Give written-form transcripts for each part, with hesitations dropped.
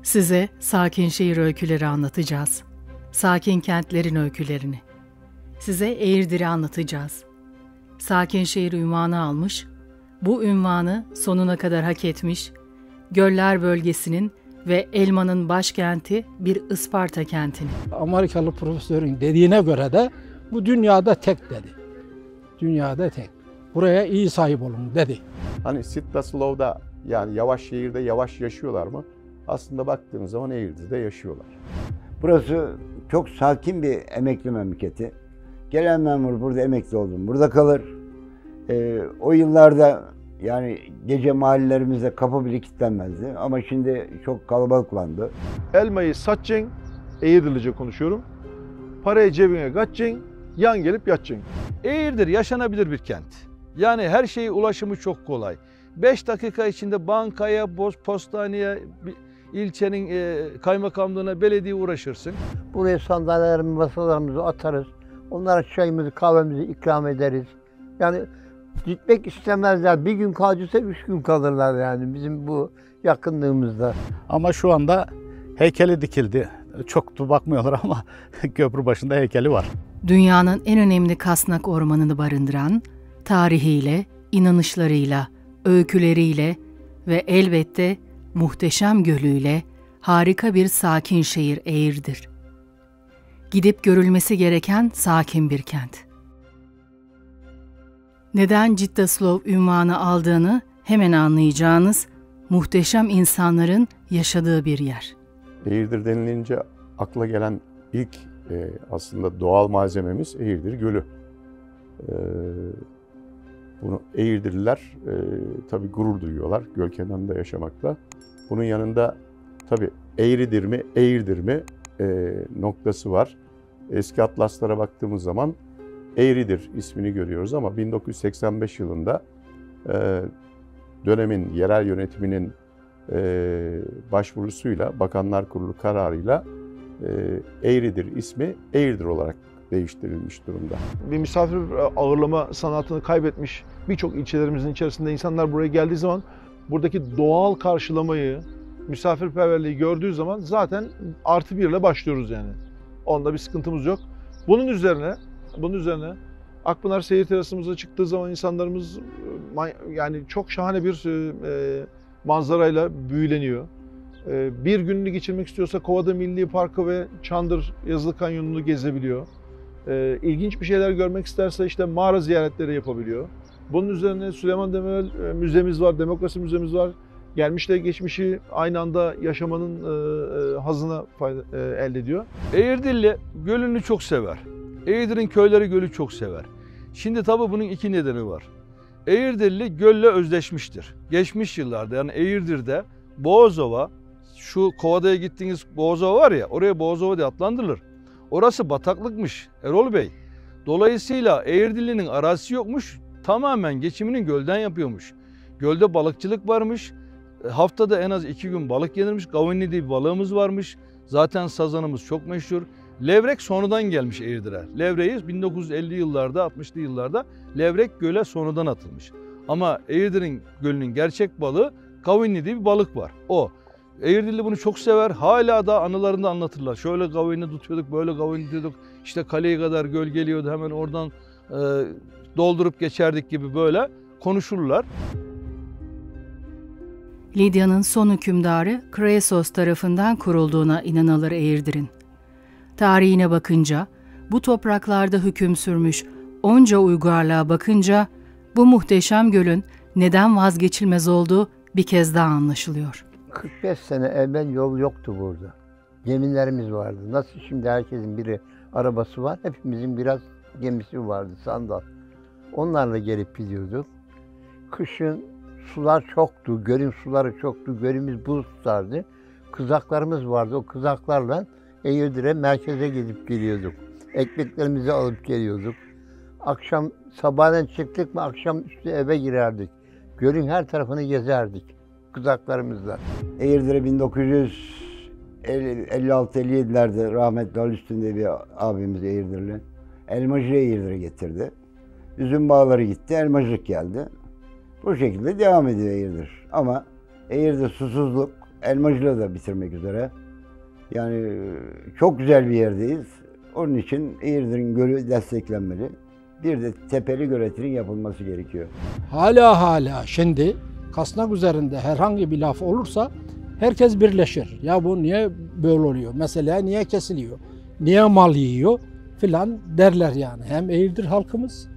Size sakin şehir öyküleri anlatacağız. Sakin kentlerin öykülerini. Size Eğirdir'i anlatacağız. Sakin şehir ünvanı almış, bu ünvanı sonuna kadar hak etmiş, Göller bölgesinin ve elmanın başkenti bir Isparta kentini. Amerikalı profesörün dediğine göre de bu dünyada tek dedi. Dünyada tek. Buraya iyi sahip olun dedi. Hani sit the slow'da, yani yavaş şehirde yavaş yaşıyorlar mı? Aslında baktığınız zaman Eğirdir'de yaşıyorlar. Burası çok sakin bir emekli memleketi. Gelen memur burada emekli oldum, burada kalır. O yıllarda yani gece mahallelerimizde kapı bile kilitlenmezdi ama şimdi çok kalabalıklandı. Elmayı satacaksın, Eğirdirlice konuşuyorum. Parayı cebine katacaksın, yan gelip yatacaksın. Eğirdir yaşanabilir bir kent. Yani her şeye ulaşımı çok kolay. 5 dakika içinde bankaya, postaneye, ilçenin kaymakamlığına, belediyeye uğraşırsın. Buraya sandalyelerimizi, masalarımızı atarız. Onlara çayımızı, kahvemizi ikram ederiz. Yani gitmek istemezler. Bir gün kalacaksa 3 gün kalırlar yani bizim bu yakınlığımızda. Ama şu anda heykeli dikildi. Çok da bakmıyorlar ama köprü başında heykeli var. Dünyanın en önemli kasnak ormanını barındıran, tarihiyle, inanışlarıyla, öyküleriyle ve elbette muhteşem gölüyle harika bir sakin şehir Eğirdir. Gidip görülmesi gereken sakin bir kent. Neden Ciddaslov ünvanı aldığını hemen anlayacağınız muhteşem insanların yaşadığı bir yer. Eğirdir denilince akla gelen ilk aslında doğal malzememiz Eğirdir Gölü. Bunu Eğirdirliler tabii gurur duyuyorlar göl kenarında yaşamakla. Bunun yanında tabii Eğridir mi, Eğirdir mi noktası var. Eski atlaslara baktığımız zaman Eğridir ismini görüyoruz ama 1985 yılında dönemin yerel yönetiminin başvurusuyla, Bakanlar Kurulu kararıyla Eğridir ismi Eğirdir olarak değiştirilmiş durumda. Bir misafir ağırlama sanatını kaybetmiş birçok ilçelerimizin içerisinde insanlar buraya geldiği zaman buradaki doğal karşılamayı, misafirperverliği gördüğü zaman zaten artı bir ile başlıyoruz yani. Onda bir sıkıntımız yok. Bunun üzerine Akpınar seyir terasımıza çıktığı zaman insanlarımız yani çok şahane bir manzarayla büyüleniyor. Bir gününü geçirmek istiyorsa Kovada Milli Parkı ve Çandır Yazılı Kanyonu'nu gezebiliyor. İlginç bir şeyler görmek isterse işte mağara ziyaretleri yapabiliyor. Bunun üzerine Süleyman Demirel Müzemiz var, Demokrasi Müzemiz var. Gelmişle geçmişi aynı anda yaşamanın hazına elde ediyor. Eğirdirli gölünü çok sever. Eğirdir'in köyleri gölü çok sever. Şimdi tabii bunun iki nedeni var. Eğirdirli gölle özleşmiştir. Geçmiş yıllarda yani Eğirdir'de Boğazova, şu Kovada'ya gittiğiniz Boğazova var ya, oraya Boğazova diye adlandırılır. Orası bataklıkmış Erol Bey. Dolayısıyla Eğirdirli'nin arazisi yokmuş, tamamen geçimini gölden yapıyormuş. Gölde balıkçılık varmış, haftada en az 2 gün balık yenirmiş, Gavinli diye bir balığımız varmış. Zaten sazanımız çok meşhur. Levrek sonradan gelmiş Eğirdir'e. Levreği 1950 yıllarda, 60'lı yıllarda levrek göle sonradan atılmış. Ama Eğirdir'in gölünün gerçek balığı Gavinli diye bir balık var. O. Eğirdirli bunu çok sever. Hala da anılarında anlatırlar. Şöyle Gavinli tutuyorduk, böyle Gavinli tutuyorduk. İşte kaleye kadar göl geliyordu, hemen oradan doldurup geçerdik gibi böyle konuşurlar. Lidya'nın son hükümdarı Kresos tarafından kurulduğuna inanılır Eğirdir'in. Tarihine bakınca, bu topraklarda hüküm sürmüş onca uygarlığa bakınca bu muhteşem gölün neden vazgeçilmez olduğu bir kez daha anlaşılıyor. 45 sene evvel yol yoktu burada. Gemilerimiz vardı. Nasıl şimdi herkesin biri arabası var, hepimizin biraz gemisi vardı, sandal. Onlarla gelip gidiyorduk. Kışın sular çoktu, gölün suları çoktu, gölümüz buz tutardı. Kızaklarımız vardı, o kızaklarla Eğirdir'e merkeze gidip geliyorduk. Ekmeklerimizi alıp geliyorduk. Akşam sabahleyin çıktık mı akşamüstü eve girerdik. Gölün her tarafını gezerdik kızaklarımızla. Eğirdir'e 1956-57'lerde rahmetli Ali Üstün'de bir abimiz Eğirdirli elmacı Eğirdir'e getirdi. Üzüm bağları gitti, elmacılık geldi. Bu şekilde devam ediyor Eğirdir. Ama Eğirdir susuzluk, elmacılığı da bitirmek üzere. Yani çok güzel bir yerdeyiz. Onun için Eğirdir'in gölü desteklenmeli. Bir de tepeli göletinin yapılması gerekiyor. Hala şimdi Kasnak üzerinde herhangi bir laf olursa herkes birleşir. Ya bu niye böyle oluyor? Mesela niye kesiliyor? Niye mal yiyor? Filan derler yani. Hem Eğirdir halkımız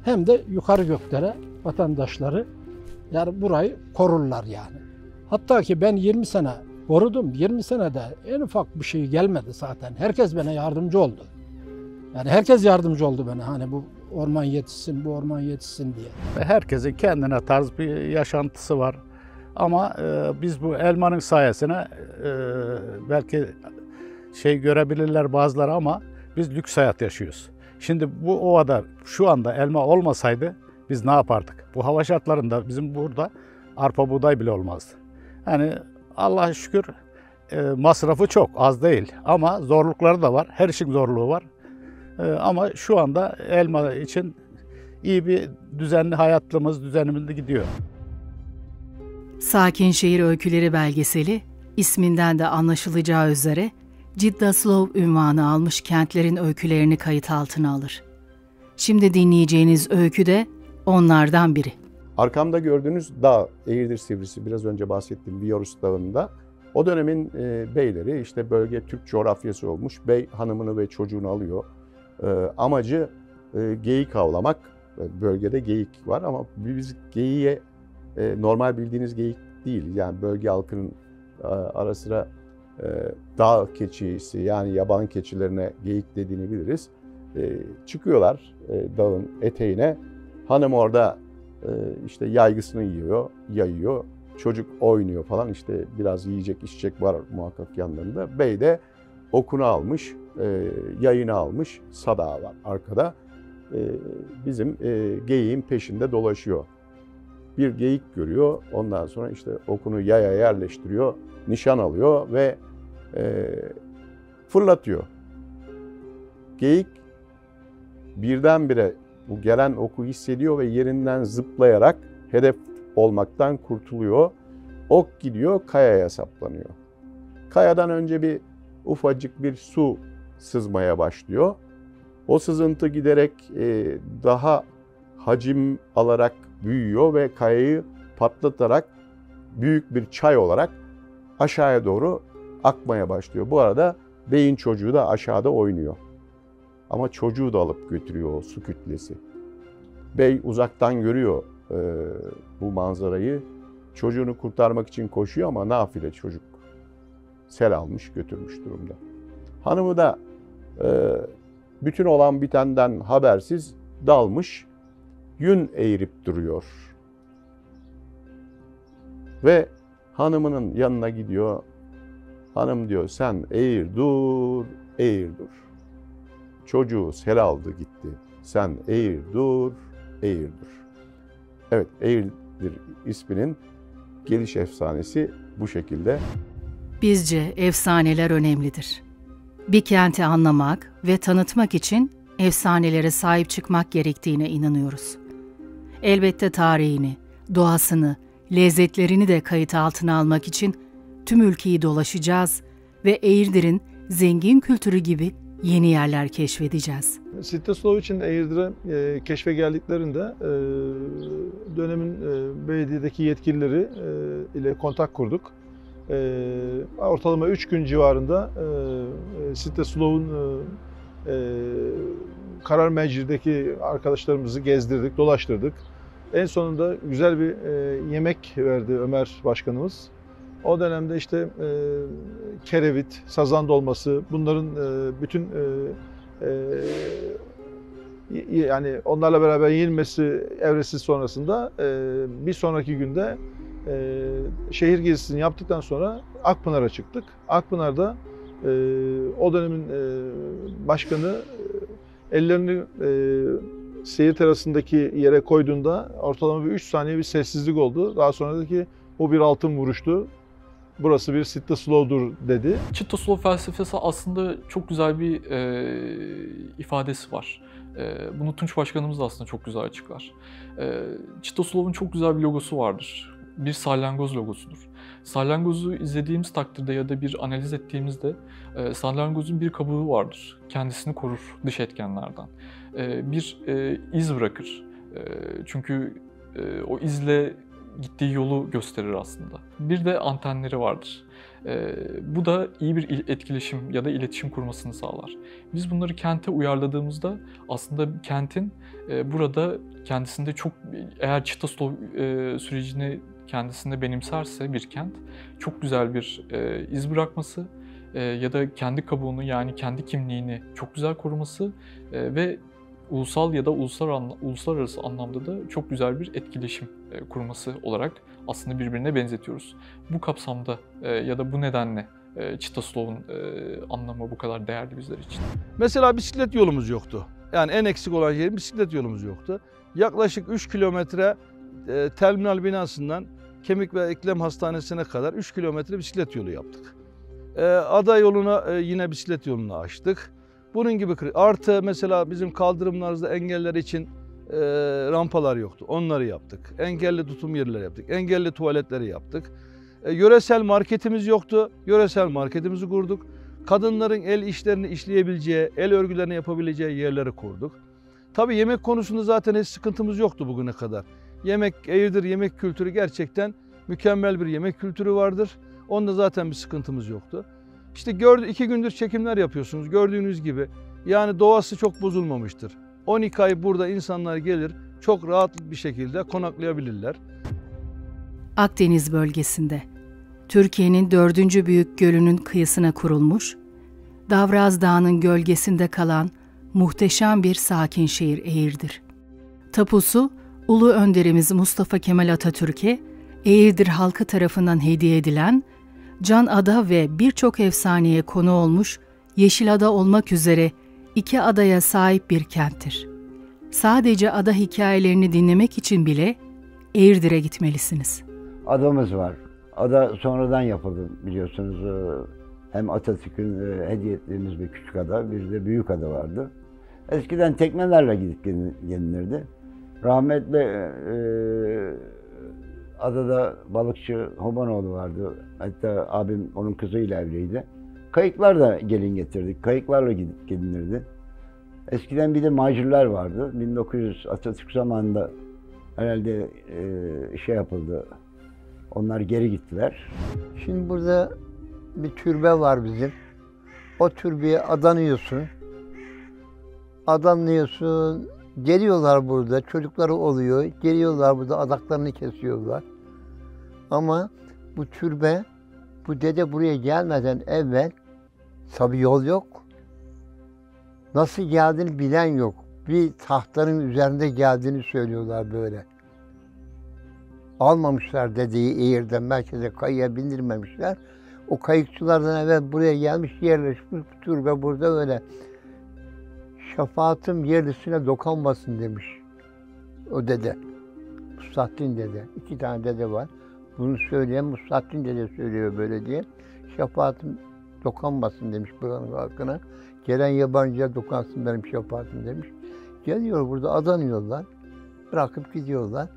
hem de yukarı göklere vatandaşları yani burayı korurlar yani. Hatta ki ben 20 sene korudum. 20 senede en ufak bir şey gelmedi zaten. Herkes bana yardımcı oldu. Yani herkes yardımcı oldu bana. Hani bu orman yetişsin, bu orman yetişsin diye. Herkesin kendine tarz bir yaşantısı var. Ama biz bu elmanın sayesinde belki görebilirler bazıları ama biz lüks hayat yaşıyoruz. Şimdi bu ovada şu anda elma olmasaydı biz ne yapardık? Bu hava şartlarında bizim burada arpa buğday bile olmazdı. Yani Allah'a şükür masrafı çok az değil ama zorlukları da var. Her işin zorluğu var. Ama şu anda elma için iyi bir düzenli düzenimiz gidiyor. Sakin Şehir Öyküleri belgeseli, isminden de anlaşılacağı üzere Ciddaslov ünvanı almış kentlerin öykülerini kayıt altına alır. Şimdi dinleyeceğiniz öykü de onlardan biri. Arkamda gördüğünüz dağ, Eğirdir Sivrisi, biraz önce bahsettiğim Biyorus Dağı'nda o dönemin beyleri, işte bölge Türk coğrafyası olmuş, bey hanımını ve çocuğunu alıyor. Amacı geyik avlamak. Bölgede geyik var ama biz geyiğe normal bildiğiniz geyik değil. Yani bölge halkının ara sıra dağ keçisi yani yaban keçilerine geyik dediğini biliriz. Çıkıyorlar dağın eteğine. Hanım orada işte yaygısını yayıyor. Çocuk oynuyor falan, işte biraz yiyecek içecek var muhakkak yanlarında. Bey de okunu almış, yayını almış, sadağı var arkada. Bizim geyiğin peşinde dolaşıyor. Bir geyik görüyor, ondan sonra işte okunu yaya yerleştiriyor, nişan alıyor ve fırlatıyor. Geyik birdenbire bu gelen oku hissediyor ve yerinden zıplayarak hedef olmaktan kurtuluyor. Ok gidiyor, kayaya saplanıyor. Kayadan önce bir ufacık bir su sızmaya başlıyor. O sızıntı giderek daha hacim alarak büyüyor ve kayayı patlatarak büyük bir çay olarak aşağıya doğru akmaya başlıyor. Bu arada beyin çocuğu da aşağıda oynuyor. Ama çocuğu da alıp götürüyor o su kütlesi. Bey uzaktan görüyor bu manzarayı. Çocuğunu kurtarmak için koşuyor ama nafile çocuk sel almış götürmüş durumda. Hanımı da bütün olan bitenden habersiz dalmış, yün eğirip duruyor. Ve hanımının yanına gidiyor. Hanım diyor, sen eğir dur, eğir dur. Çocuğu sel aldı gitti. Sen eğir dur, eğir dur. Evet, Eğirdir isminin geliş efsanesi bu şekilde. Bizce efsaneler önemlidir. Bir kenti anlamak ve tanıtmak için efsanelere sahip çıkmak gerektiğine inanıyoruz. Elbette tarihini, doğasını, lezzetlerini de kayıt altına almak için tüm ülkeyi dolaşacağız ve Eğirdir'in zengin kültürü gibi yeni yerler keşfedeceğiz. Ciddaslov için Eğirdir'e keşfe geldiklerinde dönemin belediyedeki yetkilileri ile kontak kurduk. Ortalama 3 gün civarında Ciddaslov'un karar meclisindeki arkadaşlarımızı gezdirdik, dolaştırdık. En sonunda güzel bir yemek verdi Ömer Başkanımız. O dönemde işte kerevit, sazan dolması, bunların bütün yani onlarla beraber yenilmesi evresi sonrasında bir sonraki günde şehir gezisini yaptıktan sonra Akpınar'a çıktık. Akpınar'da o dönemin başkanı ellerini seyir terasındaki yere koyduğunda ortalama bir 3 saniye bir sessizlik oldu. Daha sonra dedi ki bu bir altın vuruştu. Burası bir Ciddaslov'dur dedi. Ciddaslov felsefesi aslında çok güzel bir ifadesi var. Bunu Tunç Başkanımız da aslında çok güzel açıklar. Ciddaslov'un çok güzel bir logosu vardır. bir salyangoz logosudur. Salyangozu izlediğimiz takdirde ya da bir analiz ettiğimizde salyangozun bir kabuğu vardır. Kendisini korur dış etkenlerden. Bir iz bırakır. Çünkü o izle gittiği yolu gösterir aslında. Bir de antenleri vardır. Bu da iyi bir etkileşim ya da iletişim kurmasını sağlar. Biz bunları kente uyarladığımızda aslında kentin burada kendisinde çok, eğer çıta sürecini kendisinde benimserse bir kent, çok güzel bir iz bırakması ya da kendi kabuğunu, yani kendi kimliğini çok güzel koruması ve ulusal ya da uluslararası anlamda da çok güzel bir etkileşim kurması olarak aslında birbirine benzetiyoruz. Bu kapsamda ya da bu nedenle Çitaslov'un anlamı bu kadar değerli bizler için. Mesela bisiklet yolumuz yoktu. Yani en eksik olan şey bisiklet yolumuz yoktu. Yaklaşık 3 kilometre terminal binasından Kemik ve Eklem Hastanesi'ne kadar 3 kilometre bisiklet yolu yaptık. Ada yoluna yine bisiklet yolunu açtık. Bunun gibi artı mesela bizim kaldırımlarımızda engeller için rampalar yoktu. Onları yaptık. Engelli tutum yerleri yaptık. Engelli tuvaletleri yaptık. Yöresel marketimiz yoktu. Yöresel marketimizi kurduk. Kadınların el işlerini işleyebileceği, el örgülerini yapabileceği yerleri kurduk. Tabii yemek konusunda zaten hiç sıkıntımız yoktu bugüne kadar. Eğirdir yemek kültürü gerçekten mükemmel bir yemek kültürü vardır. Onda zaten bir sıkıntımız yoktu. İşte 2 gündür çekimler yapıyorsunuz gördüğünüz gibi. Yani doğası çok bozulmamıştır. 12 ay burada insanlar gelir, çok rahat bir şekilde konaklayabilirler. Akdeniz bölgesinde, Türkiye'nin 4. büyük gölünün kıyısına kurulmuş, Davraz Dağı'nın gölgesinde kalan muhteşem bir sakin şehir Eğirdir. Tapusu, Ulu Önderimiz Mustafa Kemal Atatürk'e Eğirdir halkı tarafından hediye edilen, Can Ada ve birçok efsaneye konu olmuş Yeşilada olmak üzere 2 adaya sahip bir kenttir. Sadece ada hikayelerini dinlemek için bile Eğirdir'e gitmelisiniz. Adamız var. Ada sonradan yapıldı biliyorsunuz. Hem Atatürk'ün hediye ettiğimiz bir küçük ada, bir de büyük ada vardı. Eskiden teknelerle gidip gelinirdi. Rahmetli adada balıkçı Hobanoğlu vardı. Hatta abim onun kızıyla evliydi. Kayıklarla gelin getirdik. Kayıklarla gidip gelinirdi. Eskiden bir de macirler vardı. 1900 Atatürk zamanında herhalde yapıldı. Onlar geri gittiler. Şimdi burada bir türbe var bizim. O türbeye adanıyorsun. Adanıyorsun. Geliyorlar burada. Çocukları oluyor. Geliyorlar burada adaklarını kesiyorlar. Ama bu türbe, bu dede buraya gelmeden evvel tabii yol yok. Nasıl geldiğini bilen yok. Bir tahtanın üzerinde geldiğini söylüyorlar böyle. Almamışlar dedeyi Eğir'den merkeze kayıya bindirmemişler. O kayıkçılardan evvel buraya gelmiş, yerleşmiş, bu türbe burada öyle. Şafaatim yerlisine dokanmasın demiş o dede. Mustahdin dede. 2 tane dede var. Bunu söyleyen Mustahdin dede söylüyor böyle diye. Şafaatim dokanmasın demiş buranın halkına. Gelen yabancıya dokansın benim şefaatim demiş. Geliyor burada adanıyorlar. Bırakıp gidiyorlar.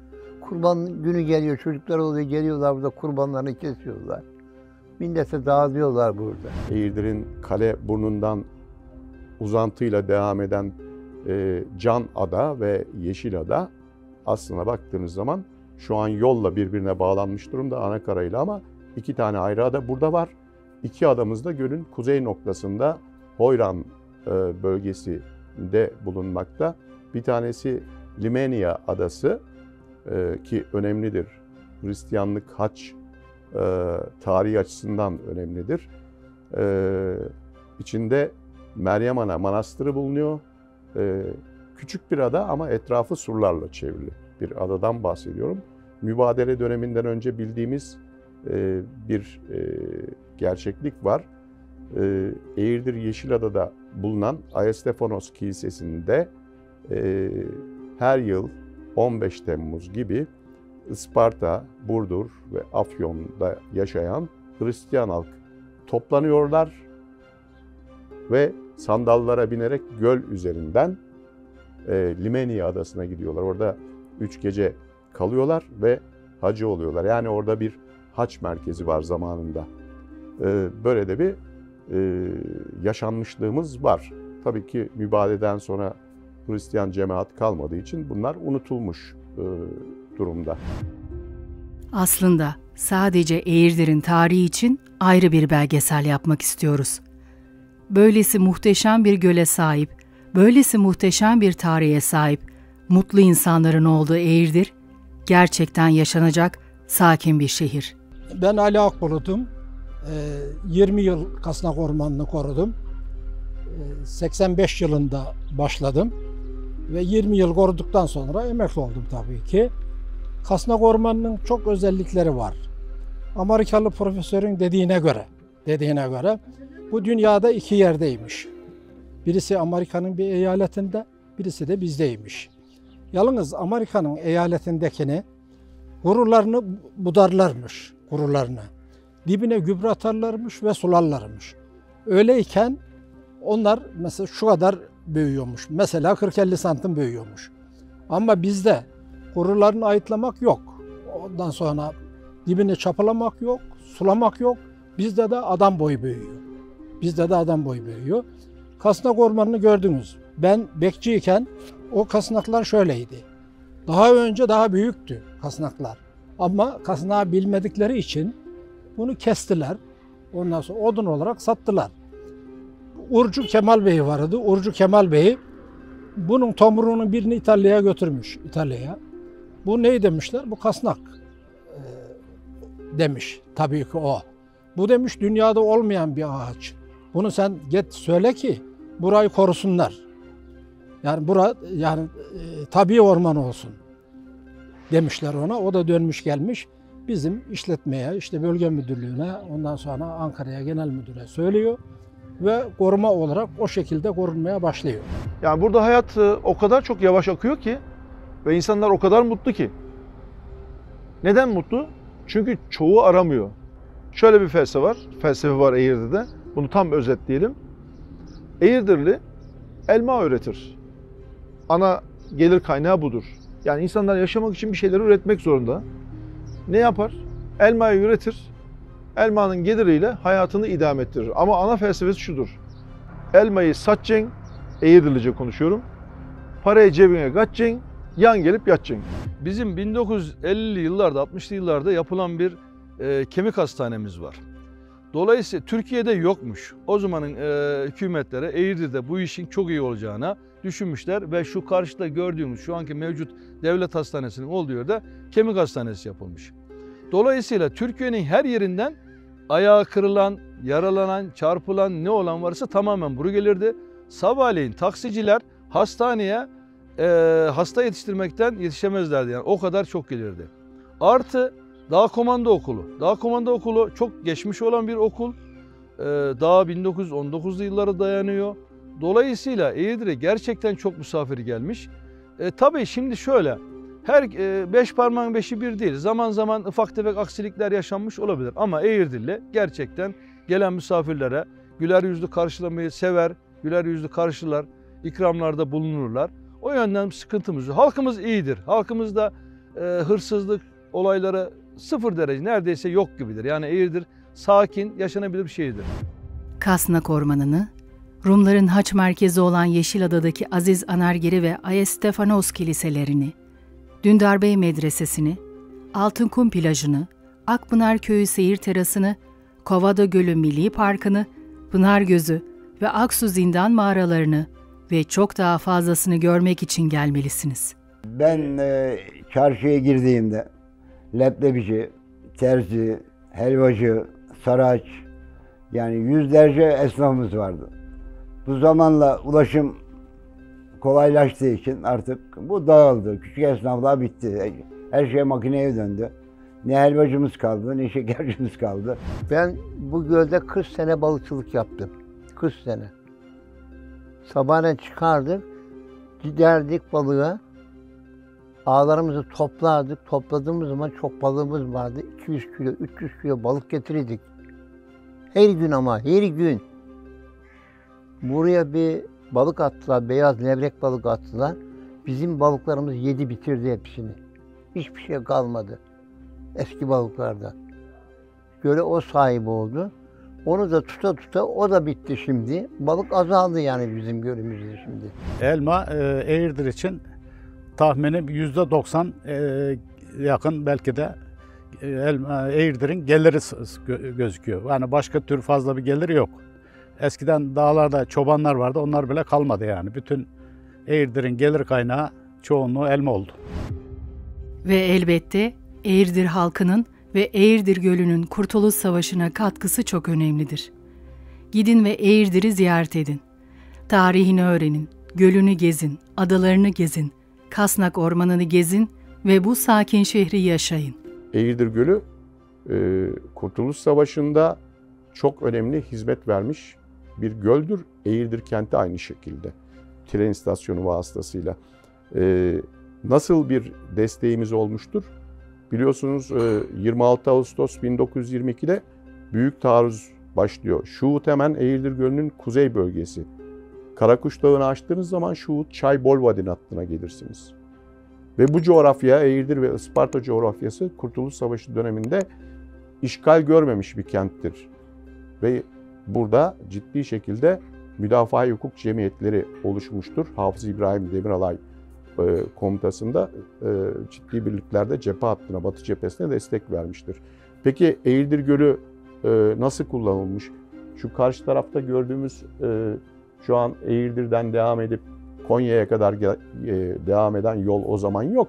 Kurban günü geliyor, çocuklar oluyor, geliyorlar burada kurbanlarını kesiyorlar. Millete dağılıyorlar burada. Eğirdir'in kale burnundan uzantıyla devam eden Can Ada ve Yeşil Ada aslına baktığınız zaman şu an yolla birbirine bağlanmış durumda anakarayla, ama 2 tane ayrı ada burada var. 2 adamız da gölün kuzey noktasında Hoyran bölgesinde bulunmakta. Bir tanesi Limenia Adası ki önemlidir. Hristiyanlık haç tarihi açısından önemlidir. İçinde Meryem Ana Manastırı bulunuyor. Küçük bir ada ama etrafı surlarla çevrili bir adadan bahsediyorum. Mübadele döneminden önce bildiğimiz bir gerçeklik var. Eğirdir Yeşilada'da bulunan Ayastefanos Kilisesi'nde her yıl 15 Temmuz gibi Isparta, Burdur ve Afyon'da yaşayan Hristiyan halk toplanıyorlar ve sandallara binerek göl üzerinden Limenia Adası'na gidiyorlar. Orada 3 gece kalıyorlar ve hacı oluyorlar. Yani orada bir haç merkezi var zamanında. Böyle de bir yaşanmışlığımız var. Tabii ki mübadeleden sonra Hristiyan cemaat kalmadığı için bunlar unutulmuş durumda. Aslında sadece Eğirdir'in tarihi için ayrı bir belgesel yapmak istiyoruz. Böylesi muhteşem bir göle sahip, böylesi muhteşem bir tarihe sahip, mutlu insanların olduğu Eğirdir, gerçekten yaşanacak sakin bir şehir. Ben Ali Akbulut'um. 20 yıl Kasnak Ormanı'nı korudum. 85 yılında başladım ve 20 yıl koruduktan sonra emekli oldum tabii ki. Kasnak Ormanı'nın çok özellikleri var. Amerikalı profesörün dediğine göre bu dünyada iki yerdeymiş. Birisi Amerika'nın bir eyaletinde, birisi de bizdeymiş. Yalnız Amerika'nın eyaletindekini gurularını budarlarmış, gurularını. Dibine gübre atarlarmış ve sularlarmış. Öyleyken onlar mesela şu kadar büyüyormuş. Mesela 40-50 santim büyüyormuş. Ama bizde gurularını ayıtlamak yok. Ondan sonra dibini çapalamak yok, sulamak yok. Bizde de adam boyu büyüyor. Kasnak Ormanı'nı gördünüz. Ben bekçiyken o kasnaklar şöyleydi. Daha önce daha büyüktü kasnaklar. Ama kasnağı bilmedikleri için bunu kestiler. Ondan sonra odun olarak sattılar. Urcu Kemal Bey vardı. Urcu Kemal Bey bunun tomruğunun birini İtalya'ya götürmüş. Bu ne demişler? Bu kasnak demiş. Tabii ki o. Bu demiş dünyada olmayan bir ağaç. Bunu sen git söyle ki burayı korusunlar. Yani tabii orman olsun demişler ona. O da dönmüş gelmiş. Bizim işletmeye, işte bölge müdürlüğüne, ondan sonra Ankara'ya genel müdüre söylüyor ve koruma olarak o şekilde korunmaya başlıyor. Yani burada hayat o kadar çok yavaş akıyor ki ve insanlar o kadar mutlu ki. Neden mutlu? Çünkü çoğu aramıyor. Şöyle bir felsefe var Eğirdir'de. Bunu tam özetleyelim. Eğirdirli elma üretir. Ana gelir kaynağı budur. Yani insanlar yaşamak için bir şeyler üretmek zorunda. Ne yapar? Elmayı üretir. Elmanın geliriyle hayatını idame ettirir. Ama ana felsefesi şudur. Elmayı satacaksın, Eğirdirlice konuşuyorum. Parayı cebine katacaksın, yan gelip yatacaksın. Bizim 1950'li yıllarda, 60'lı yıllarda yapılan bir kemik hastanemiz var. Dolayısıyla Türkiye'de yokmuş. O zamanın hükümetlere Eğirdir'de bu işin çok iyi olacağına düşünmüşler ve şu karşıda gördüğümüz şu anki mevcut devlet hastanesinin olduğu yerde kemik hastanesi yapılmış. Dolayısıyla Türkiye'nin her yerinden ayağı kırılan, yaralanan, çarpılan ne olan varsa tamamen buraya gelirdi. Sabahleyin taksiciler hastaneye hasta yetiştirmekten yetişemezlerdi. Yani o kadar çok gelirdi. Artı Dağ Komando Okulu. Dağ Komando Okulu çok geçmiş olan bir okul. Daha 1919'lu yıllara dayanıyor. Dolayısıyla Eğirdir'e gerçekten çok misafiri gelmiş. Tabii şimdi şöyle, her beş parmağın beşi bir değil. Zaman zaman ufak tefek aksilikler yaşanmış olabilir. Ama Eğirdirli gerçekten gelen misafirlere güler yüzlü karşılamayı sever, güler yüzlü karşılar, ikramlarda bulunurlar. O yönden sıkıntımız yok. Halkımız iyidir. Halkımızda hırsızlık olayları 0 derece neredeyse yok gibidir. Yani Eğirdir sakin, yaşanabilir bir şehirdir. Kasnak Ormanı'nı, Rumların haç merkezi olan Yeşilada'daki Aziz Anargiri ve Aya Stefanos kiliselerini, Dündarbey Medresesi'ni, Altınkum Plajı'nı, Akpınar Köyü Seyir Terası'nı, Kovada Gölü Milli Parkı'nı, Pınargözü ve Aksu Zindan mağaralarını ve çok daha fazlasını görmek için gelmelisiniz. Ben çarşıya girdiğimde leblebici, terzi, helvacı, saraç, yani yüzlerce esnafımız vardı. Bu zamanla ulaşım kolaylaştığı için artık bu dağıldı. Küçük esnaflar bitti. Her şey makineye döndü. Ne helvacımız kaldı, ne şekercimiz kaldı. Ben bu gölde 40 sene balıkçılık yaptım. 40 sene. Sabahleyin çıkardık, giderdik balığa. Ağlarımızı toplardık. Topladığımız zaman çok balığımız vardı. 200 kilo, 300 kilo balık getirirdik. Her gün ama, her gün. Buraya bir balık attılar, beyaz levrek balık attılar. Bizim balıklarımız yedi bitirdi hepsini. Hiçbir şey kalmadı. eski balıklardan. Göle o sahibi oldu. Onu da tuta tuta o da bitti şimdi. Balık azaldı yani bizim gölümüzde şimdi. Elma Eğirdir için tahminim %90 yakın belki de Eğirdir'in geliri gözüküyor. Yani başka tür fazla bir geliri yok. Eskiden dağlarda çobanlar vardı, onlar bile kalmadı yani. Bütün Eğirdir'in gelir kaynağı çoğunluğu elma oldu. Ve elbette Eğirdir halkının ve Eğirdir Gölü'nün Kurtuluş Savaşı'na katkısı çok önemlidir. Gidin ve Eğirdir'i ziyaret edin. Tarihini öğrenin, gölünü gezin, adalarını gezin, Kasnak Ormanı'nı gezin ve bu sakin şehri yaşayın. Eğirdir Gölü Kurtuluş Savaşı'nda çok önemli hizmet vermiş bir göldür. Eğirdir kenti aynı şekilde. Tren istasyonu vasıtasıyla. Nasıl bir desteğimiz olmuştur? Biliyorsunuz 26 Ağustos 1922'de Büyük Taarruz başlıyor. Şuhut hemen Eğirdir Gölü'nün kuzey bölgesi. Karakuş Dağı'nı açtığınız zaman Şuhut Çaybolvadin hattına gelirsiniz. Ve bu coğrafya, Eğirdir ve Isparta coğrafyası Kurtuluş Savaşı döneminde işgal görmemiş bir kenttir. Ve burada ciddi şekilde müdafaa hukuk cemiyetleri oluşmuştur. Hafız İbrahim Demiralay komutasında ciddi birliklerde cephe hattına, Batı cephesine destek vermiştir. Peki Eğirdir Gölü nasıl kullanılmış? Şu karşı tarafta gördüğümüz şu an Eğirdir'den devam edip Konya'ya kadar devam eden yol o zaman yok.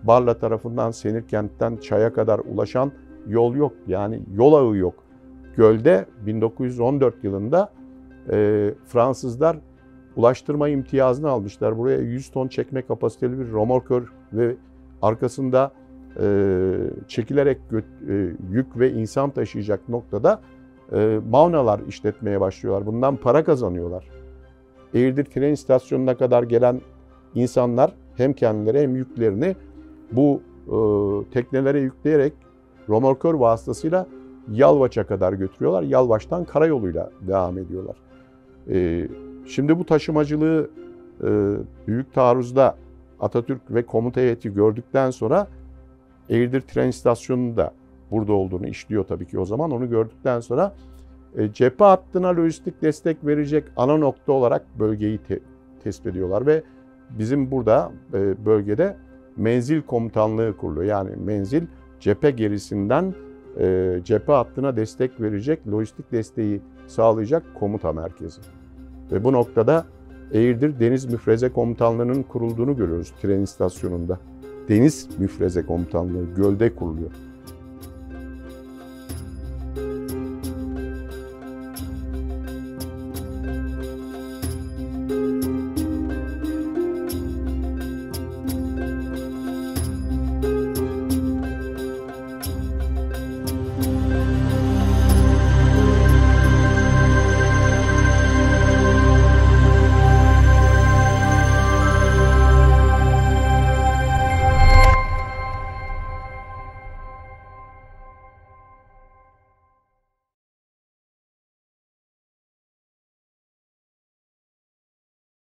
Barla tarafından Senirkent'ten Çay'a kadar ulaşan yol yok. Yani yol ağı yok. Gölde 1914 yılında Fransızlar ulaştırma imtiyazını almışlar. Buraya 100 ton çekme kapasiteli bir romorkör ve arkasında çekilerek yük ve insan taşıyacak noktada mavnalar işletmeye başlıyorlar. Bundan para kazanıyorlar. Eğirdir tren istasyonuna kadar gelen insanlar hem kendileri hem yüklerini bu teknelere yükleyerek romorkör vasıtasıyla Yalvaç'a kadar götürüyorlar. Yalvaç'tan karayoluyla devam ediyorlar. Şimdi bu taşımacılığı Büyük Taarruz'da Atatürk ve komuta heyeti gördükten sonra Eğirdir tren istasyonunun da burada olduğunu işliyor tabii ki o zaman. Onu gördükten sonra cephe hattına lojistik destek verecek ana nokta olarak bölgeyi tespit ediyorlar ve bizim burada bölgede menzil komutanlığı kuruluyor. Yani menzil cephe gerisinden cephe hattına destek verecek, lojistik desteği sağlayacak komuta merkezi. Ve bu noktada Eğirdir Deniz Müfreze Komutanlığı'nın kurulduğunu görüyoruz tren istasyonunda. Deniz Müfreze Komutanlığı gölde kuruluyor.